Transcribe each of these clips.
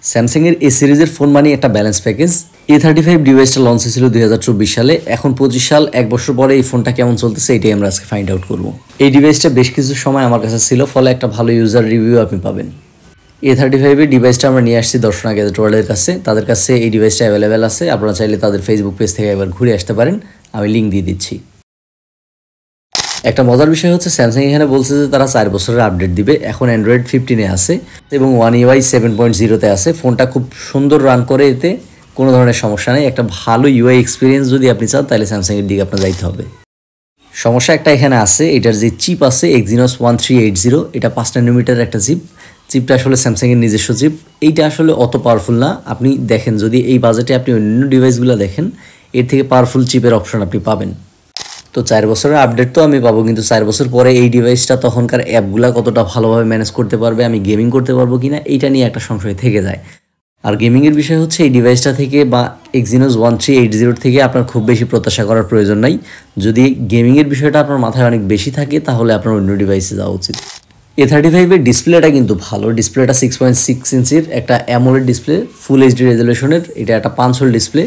Samsung এর এ সিরিজের phone মানে একটা ব্যালেন্স প্যাকেজ। A35 ডিভাইসটা লঞ্চ হয়েছিল 2024 সালে। এখন 25 সাল, 1 বছর পরে এই ফোনটা কেমন চলতেছে এটাই আমরা আজকে ফাইন্ড আউট করব। এই ডিভাইসটা বেশ কিছু সময় আমার কাছে ছিল, ফলে একটা ভালো ইউজার রিভিউ আপনি পাবেন। A35 এর ডিভাইসটা আমরা নিয়ে আসছি দর্শনা গ্যাজেট ওয়ার্ল্ডের কাছে। তাদের কাছে এই ডিভাইসটা অ্যাভেলেবেল আছে, আপনারা চাইলে তাদের ফেসবুক পেজ থেকে একবার ঘুরে আসতে পারেন, আমি লিঙ্ক দিয়ে দিচ্ছি। একটা মজার বিষয় হচ্ছে স্যামসাং এখানে বলছে যে তারা 4 বছরের আপডেট দিবে। এখন অ্যান্ড্রয়েড 15-এ আছে এবং One UI 7.0-তে আছে। ফোনটা খুব সুন্দর রান করে, এতে কোনো ধরনের সমস্যা নেই। একটা ভালো ইউআই এক্সপিরিয়েন্স যদি আপনি চান তাহলে স্যামসাংয়ের দিকে আপনার যাইতে হবে। সমস্যা একটা এখানে আছে, এটার যে চিপ আছে Exynos 1380, এটা 5 ন্যানোমিটারের একটা চিপটা আসলে স্যামসাংয়ের নিজস্ব চিপ। এইটা আসলে অত পাওয়ারফুল না। আপনি দেখেন যদি এই বাজেটে আপনি অন্য ডিভাইসগুলো দেখেন, এর থেকে পাওয়ারফুল চিপের অপশন আপনি পাবেন। তো 4 বছরের আপডেট তো আমি পাবো, কিন্তু 4 বছর পরে এই ডিভাইসটা তখনকার অ্যাপগুলো কতটা ভালোভাবে ম্যানেজ করতে পারবে, আমি গেমিং করতে পারবো কিনা, এইটা নিয়ে একটা সংশয় থেকে যায়। আর গেমিংয়ের বিষয় হচ্ছে এই ডিভাইসটা থেকে বা Exynos 1380 থেকে আপনার খুব বেশি প্রত্যাশা করার প্রয়োজন নাই। যদি গেমিংয়ের বিষয়টা আপনার মাথায় অনেক বেশি থাকে তাহলে আপনার অন্য ডিভাইসে যাওয়া উচিত। A35 এর ডিসপ্লেটা কিন্তু ভালো। ডিসপ্লেটা 6.6 ইঞ্চির একটা অ্যামোলেড ডিসপ্লে, ফুল এইচডি রেজলিউশনের। এটা একটা 5 হোল ডিসপ্লে,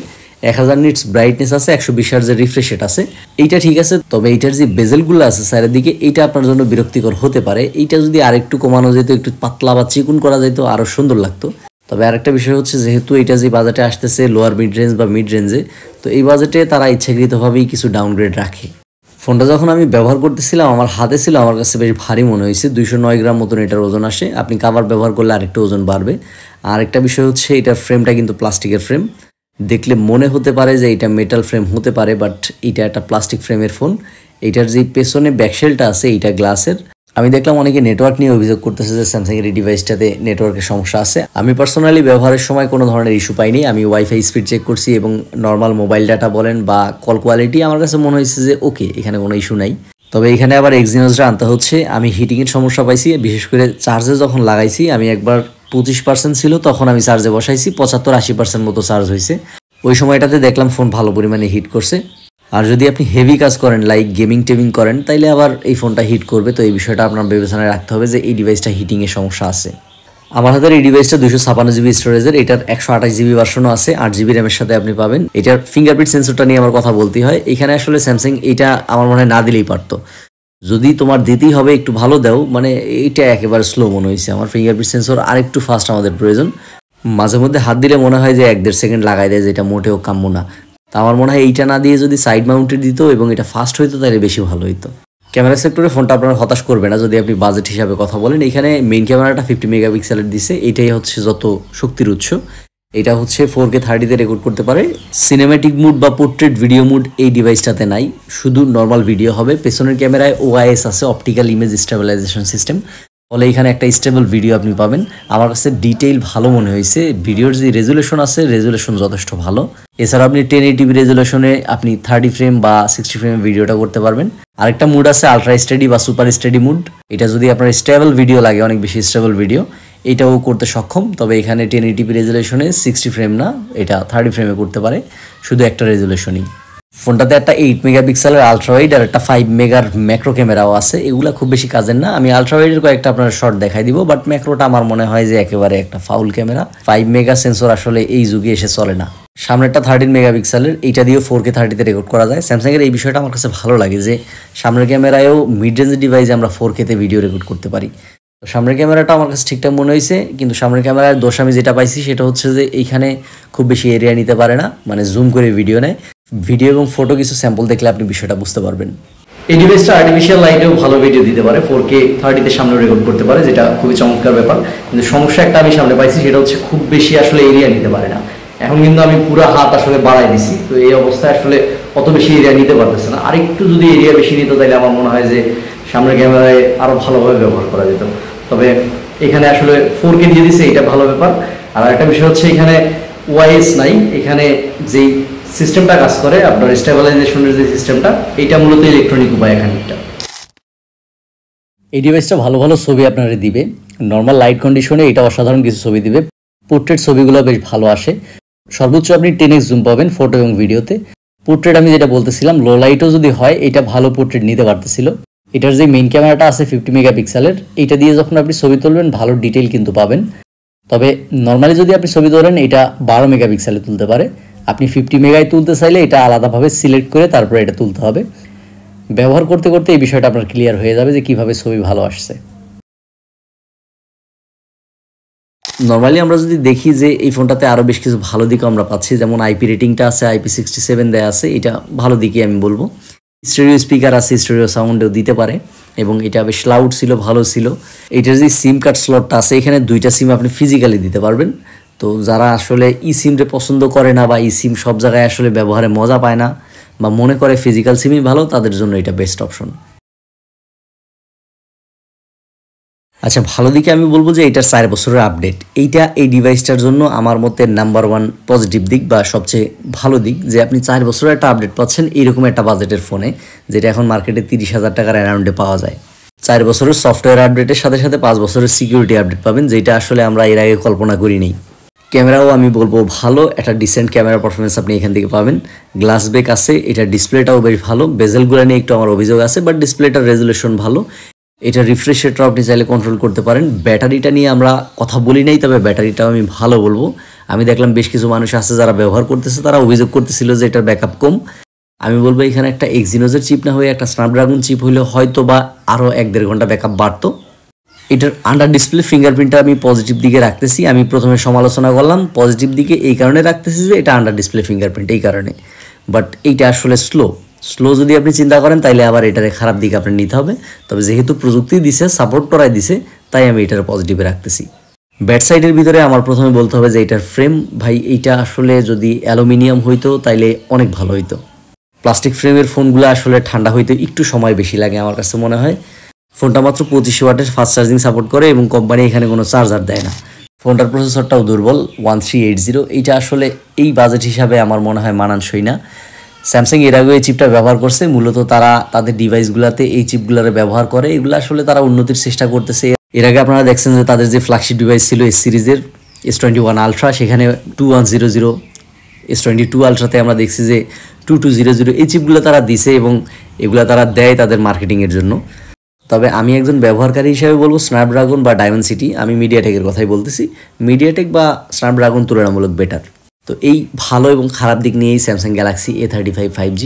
1000 নিটস ব্রাইটনেস আছে, 120 হার্জের রিফ্রেশ রেট আছে। এইটা ঠিক আছে, তবে এইটার যে বেজেলগুলো আছে সাইডের দিকে, এইটা আপনার জন্য বিরক্তিকর হতে পারে। এইটা যদি আরেকটু কমানো যেত, একটু পাতলা বা চিকুন করা যেত, আরও সুন্দর লাগতো। তবে আরেকটা বিষয় হচ্ছে, যেহেতু এটা যে বাজেটে আসতেছে লোয়ার মিড রেঞ্জ বা মিড রেঞ্জে, তো এই বাজেটে তারা ইচ্ছাকৃতভাবেই কিছু ডাউনগ্রেড রাখে। ফোনটা যখন আমি ব্যবহার করতেছিলাম, আমার হাতে ছিল, আমার কাছে বেশ ভারী মনে হয়েছে। 209 গ্রাম মতন এটার ওজন আসে। আপনি কাভার ব্যবহার করলে আরেকটু ওজন বাড়বে। আর একটা বিষয় হচ্ছে, এটার ফ্রেমটা কিন্তু প্লাস্টিকের ফ্রেম। দেখলে মনে হতে পারে যে এটা মেটাল ফ্রেম হতে পারে, বাট এটা একটা প্লাস্টিক ফ্রেমের ফোন। এইটার যে পেছনে ব্যাকশেলটা আছে এইটা গ্লাসের। আমি দেখলাম অনেকে নেটওয়ার্ক নিয়ে অভিযোগ করতেছে যে স্যামসাংয়ের এই ডিভাইসটাতে নেটওয়ার্কের সমস্যা আছে। আমি পার্সোনালি ব্যবহারের সময় কোনো ধরনের ইস্যু পাইনি। আমি ওয়াইফাই স্পিড চেক করছি এবং নর্মাল মোবাইল ডাটা বলেন বা কল কোয়ালিটি আমার কাছে মনে হয়েছে যে ওকে, এখানে কোনো ইস্যু নাই। তবে এখানে আবার Exynosটা আনতে হচ্ছে। আমি হিটিংয়ের সমস্যা পাইছি, বিশেষ করে চার্জে যখন লাগাইছি। আমি একবার 25% ছিল, তখন আমি চার্জে বসাইছি, 75-80% মতো চার্জ হয়েছে। ওই সময়টাতে দেখলাম ফোন ভালো পরিমাণে হিট করছে। আর যদি আপনি হেভি কাজ করেন, লাইক গেমিং টেমিং করেন, তাইলে আবার এই ফোনটা হিট করবে। তো এই বিষয়টা আপনার বিবেচনায় রাখতে হবে যে এই ডিভাইসটা হিটিংয়ের সমস্যা আছে। আমার হাতের এই ডিভাইসটা 256 জিবি স্টোরেজের। এটার 128 জিবি ভার্সনও আছে, 8 জিবি র্যামের সাথে আপনি পাবেন। এটার ফিঙ্গারপ্রিন্ট সেন্সরটা নিয়ে আমার কথা বলতেই হয়। এখানে আসলে স্যামসাং এইটা আমার মনে হয় না দিলেই পারতো। যদি তোমার দিতেই হবে একটু ভালো দাও, মানে এইটা একেবারে স্লো মনে হয়েছে আমার। ফিঙ্গারপ্রিন্ট সেন্সর আর একটু ফাস্ট আমাদের প্রয়োজন। মাঝে মধ্যে হাত দিলে মনে হয় যে 1-1.5 সেকেন্ড লাগাই দেয়, যেটা মোটেও কাম্য না। তা আমার মনে হয় এইটা না দিয়ে যদি সাইড মাউন্টেড দিত এবং এটা ফাস্ট হইতো তাহলে বেশি ভালো হইতো। ক্যামেরা সেক্টরে ফোনটা আপনার হতাশ করবে না যদি আপনি বাজেট হিসাবে কথা বলেন। এখানে মেইন ক্যামেরাটা 50 মেগাপিক্সেলের দিছে। এটাই হচ্ছে যত শক্তির উৎস। এটা হচ্ছে 4K 30-তে রেকর্ড করতে পারে। সিনেম্যাটিক মুড বা পোর্ট্রেট ভিডিও মুড এই ডিভাইসটাতে নাই, শুধু নর্মাল ভিডিও হবে। পেছনের ক্যামেরায় OIS আছে, অপটিক্যাল ইমেজ স্টেবিলাইজেশন সিস্টেম, ফলে এখানে একটা স্টেবল ভিডিও আপনি পাবেন। আমার কাছে ডিটেইল ভালো মনে হয়েছে। ভিডিওর যে রেজুলেশন আছে, রেজুলেশন যথেষ্ট ভালো। এছাড়া আপনি 1080p রেজুলেশনে আপনি 30 ফ্রেম বা 60 ফ্রেম ভিডিওটা করতে পারবেন। আরেকটা মুড আছে আলট্রা স্টেডি বা সুপার স্টেডি মুড। এটা যদি আপনার স্টেবল ভিডিও লাগে, অনেক বেশি স্টেবল ভিডিও, এটাও করতে সক্ষম। তবে এখানে 1080p রেজুলেশনে 60 ফ্রেম না, এটা 30 ফ্রেমে করতে পারে, শুধু একটা রেজুলেশনই। ফোনটাতে একটা 8 মেগাপিক্সেলের আলট্রা ওয়াইড আর একটা 5 মেগার ম্যাক্রো ক্যামেরাও আছে। এগুলো খুব বেশি কাজের না। আমি আলট্রা ওয়াইডের কয়েকটা আপনার শর্ট দেখাই দিব, বাট ম্যাক্রোটা আমার মনে হয় যে একেবারে একটা ফাউল ক্যামেরা। 5 মেগা সেন্সর আসলে এই যুগে এসে চলে না। সামনেরটা 13 মেগাপিক্সেলের, এইটা দিয়েও 4K 30-তে রেকর্ড করা যায়। স্যামসাংয়ের এই বিষয়টা আমার কাছে ভালো লাগে যে সামনের ক্যামেরায়ও মিড রেঞ্জ ডিভাইসে আমরা 4K-তে ভিডিও রেকর্ড করতে পারি। তো সামনের ক্যামেরাটা আমার কাছে ঠিকঠাক মনে হয়েছে, কিন্তু সামনের ক্যামেরার দোষ আমি যেটা পাইছি সেটা হচ্ছে যে এইখানে খুব বেশি এরিয়া নিতে পারে না, মানে জুম করে ভিডিও নেয়। ভিডিও এবং ফটো কিছু স্যাম্পল দেখলে আপনি বিষয়টা বুঝতে পারবেন। এই ডিভাইসটা আর্টিফিশিয়াল লাইটেও ভালো ভিডিও দিতে পারে, 4K 30-তে সামনে রেকর্ড করতে পারে, যেটা খুবই চমৎকার ব্যাপার। কিন্তু সমস্যা একটা আমি সামনে পাইছি, সেটা হচ্ছে খুব বেশি আসলে এরিয়া নিতে পারে না। এখন কিন্তু আমি পুরো হাত আসলে বাড়াই দিছি, তো এই অবস্থায় আসলে অত বেশি এরিয়া নিতে পারতেছে না। আরেকটু যদি এরিয়া বেশি নিত তাহলে আমার মনে হয় যে সামনের ক্যামেরায় আরও ভালোভাবে ব্যবহার করা যেত। তবে এখানে আসলে 4K দিয়ে দিছে, এটা ভালো ব্যাপার। আর একটা বিষয় হচ্ছে এখানে OIS নাই। এখানে যেই সিস্টেমটা কাজ করে আপনার স্টেবিলাইজেশনের যে সিস্টেমটা, এইটা মূলত ইলেকট্রনিক উপায় খানিকটা। এই ডিভাইসটা ভালো ভালো ছবি আপনারা দিবে। নর্মাল লাইট কন্ডিশনে এটা অসাধারণ কিছু ছবি দিবে। পোর্ট্রেট ছবিগুলো বেশ ভালো আসে। সর্বোচ্চ আপনি 10x জুম পাবেন ফটো এবং ভিডিওতে। পোর্ট্রেট আমি যেটা বলতেছিলাম, লো লাইটও যদি হয় এটা ভালো পোর্ট্রেট নিতে পারতেছিল। এটার যে মেইন ক্যামেরাটা আছে 50 মেগাপিক্সেলের, এইটা দিয়ে যখন আপনি ছবি তুলবেন ভালো ডিটেইল কিন্তু পাবেন। তবে নর্মালি যদি আপনি ছবি ধরেন এটা 12 মেগাপিক্সেলে তুলতে পারে। আপনি 50 মেগায় তুলতে চাইলে এটা আলাদাভাবে সিলেক্ট করে তারপরে এটা তুলতে হবে। ব্যবহার করতে করতে এই বিষয়টা আপনার ক্লিয়ার হয়ে যাবে যে কীভাবে ছবি ভালো আসছে। নর্মালি আমরা যদি দেখি যে এই ফোনটাতে আরও বেশ কিছু ভালো দিকও আমরা পাচ্ছি, যেমন আইপি রেটিংটা আছে, IP67 দেয়া আছে, এটা ভালো দিকই আমি বলবো। স্টেরিও স্পিকার আছে, স্টেরিও সাউন্ডও দিতে পারে এবং এটা বেশ লাউড ছিল, ভালো ছিল। এটার যে সিম কার্ড স্লটটা আছে এখানে 2টা সিম আপনি ফিজিক্যালি দিতে পারবেন। তো যারা আসলে ই সিমটা পছন্দ করে না বা ই সিম সব জায়গায় আসলে ব্যবহারে মজা পায় না বা মনে করে ফিজিক্যাল সিমই ভালো, তাদের জন্য এটা বেস্ট অপশন। আচ্ছা, ভালো দিকে আমি বলবো যে এটার 4 বছরের আপডেট, এইটা এই ডিভাইসটার জন্য আমার মতে নাম্বার 1 পজিটিভ দিক বা সবচেয়ে ভালো দিক যে আপনি 4 বছরের একটা আপডেট পাচ্ছেন এইরকম একটা বাজেটের ফোনে, যেটা এখন মার্কেটে 30,000 টাকার অ্যারাউন্ডে পাওয়া যায়। 4 বছরের সফটওয়্যার আপডেটের সাথে সাথে 5 বছরের সিকিউরিটি আপডেট পাবেন, যেটা আসলে আমরা এর আগে কল্পনা করিনি। ক্যামেরাও আমি বলবো ভালো, একটা ডিসেন্ট ক্যামেরা পারফরমেন্স আপনি এখান থেকে পাবেন। গ্লাস ব্যাক আছে, এটা ডিসপ্লেটাও বেশ ভালো। বেজেলগুলো নিয়ে একটু আমার অভিযোগ আছে, বাট ডিসপ্লেটার রেজুলেশন ভালো। এটা রিফ্রেশ রেটটাও আপনি চাইলে কন্ট্রোল করতে পারেন। ব্যাটারিটা নিয়ে আমরা কথা বলি নাই, তবে ব্যাটারিটাও আমি ভালো বলবো। আমি দেখলাম বেশ কিছু মানুষ আছে যারা ব্যবহার করতেছে, তারা অভিযোগ করতেছিল যে এটার ব্যাকআপ কম। আমি বলবো এখানে একটা এক্সিনোসের চিপ না হয়ে একটা স্ন্যাপড্রাগন চিপ হলে হয়তো বা আরও 1-1.5 ঘন্টা ব্যাকআপ বাড়তো। এটার আন্ডার ডিসপ্লে ফিঙ্গারপ্রিন্টটা আমি পজিটিভ দিকে রাখতেছি। আমি প্রথমে সমালোচনা করলাম পজিটিভ দিকে এই কারণে রাখতেছি যে এটা আন্ডার ডিসপ্লে ফিঙ্গারপ্রিন্ট এই কারণে, বাট এইটা আসলে স্লো যদি আপনি চিন্তা করেন তাইলে আবার এটার খারাপ দিকে আপনি নিতে হবে। তবে যেহেতু প্রযুক্তি দিছে, সাপোর্ট করাই দিছে, তাই আমি এটার পজিটিভে রাখতেছি। ব্যাড সাইডের ভিতরে আমার প্রথমে বলতে হবে যে এটার ফ্রেম, ভাই এইটা আসলে যদি অ্যালুমিনিয়াম হইতো তাইলে অনেক ভালো হইতো। প্লাস্টিক ফ্রেমের ফোনগুলো আসলে ঠান্ডা হইতে একটু সময় বেশি লাগে আমার কাছে মনে হয়। ফোনটা মাত্র 25 ওয়াটের ফাস্ট চার্জিং সাপোর্ট করে এবং কোম্পানি এখানে কোনো চার্জার দেয় না। ফোনটার প্রসেসরটাও দুর্বল, 1380। এইটা আসলে এই বাজেট হিসাবে আমার মনে হয় মানানসই না। স্যামসাং এর আগে এই চিপটা ব্যবহার করছে, মূলত তারা তাদের ডিভাইসগুলোতে এই চিপগুলোর ব্যবহার করে। এগুলো আসলে তারা উন্নতির চেষ্টা করতেছে। এর আগে আপনারা দেখছেন যে তাদের যে ফ্ল্যাগশিপ ডিভাইস ছিল এস সিরিজের S21 আলট্রা, সেখানে 2100, S22 আলট্রাতে আমরা দেখছি যে 2200 এই চিপগুলো তারা দিছে এবং এগুলো তারা দেয় তাদের মার্কেটিংয়ের জন্য। তবে আমি একজন ব্যবহারকারী হিসেবে বলবো স্ন্যাপড্রাগন বা ডায়মন্ডসিটি, আমি মিডিয়াটেকের কথাই বলতেছি, মিডিয়াটেক বা স্ন্যাপড্রাগন তুলনামূলক বেটার। তো এই ভালো এবং খারাপ দিক নিয়েই স্যামসাং গ্যালাক্সি A35 5G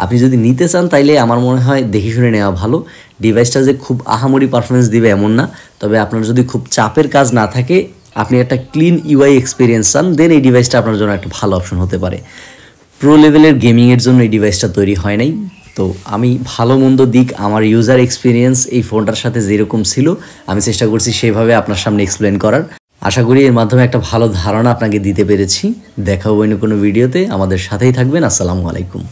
আপনি যদি নিতে চান তাইলে আমার মনে হয় দেখে শুনে নেওয়া ভালো। ডিভাইসটা যে খুব আহামরি পারফরমেন্স দিবে এমন না, তবে আপনার যদি খুব চাপের কাজ না থাকে, আপনি একটা ক্লিন ইউআই এক্সপিরিয়েন্স চান, দেন এই ডিভাইসটা আপনার জন্য একটা ভালো অপশন হতে পারে। প্রো লেভেলের গেমিংয়ের জন্য এই ডিভাইসটা তৈরি হয় নাই। তো আমি ভালো মন্দ দিক, আমার ইউজার এক্সপিরিয়েন্স এই ফোনটার সাথে যেরকম ছিল আমি চেষ্টা করছি সেভাবে আপনার সামনে এক্সপ্লেন করার। আশা করি এর মাধ্যমে একটা ভালো ধারণা আপনাকে দিতে পেরেছি। দেখা হবে অন্য কোনো ভিডিওতে, আমাদের সাথেই থাকবেন। আসসালামু আলাইকুম।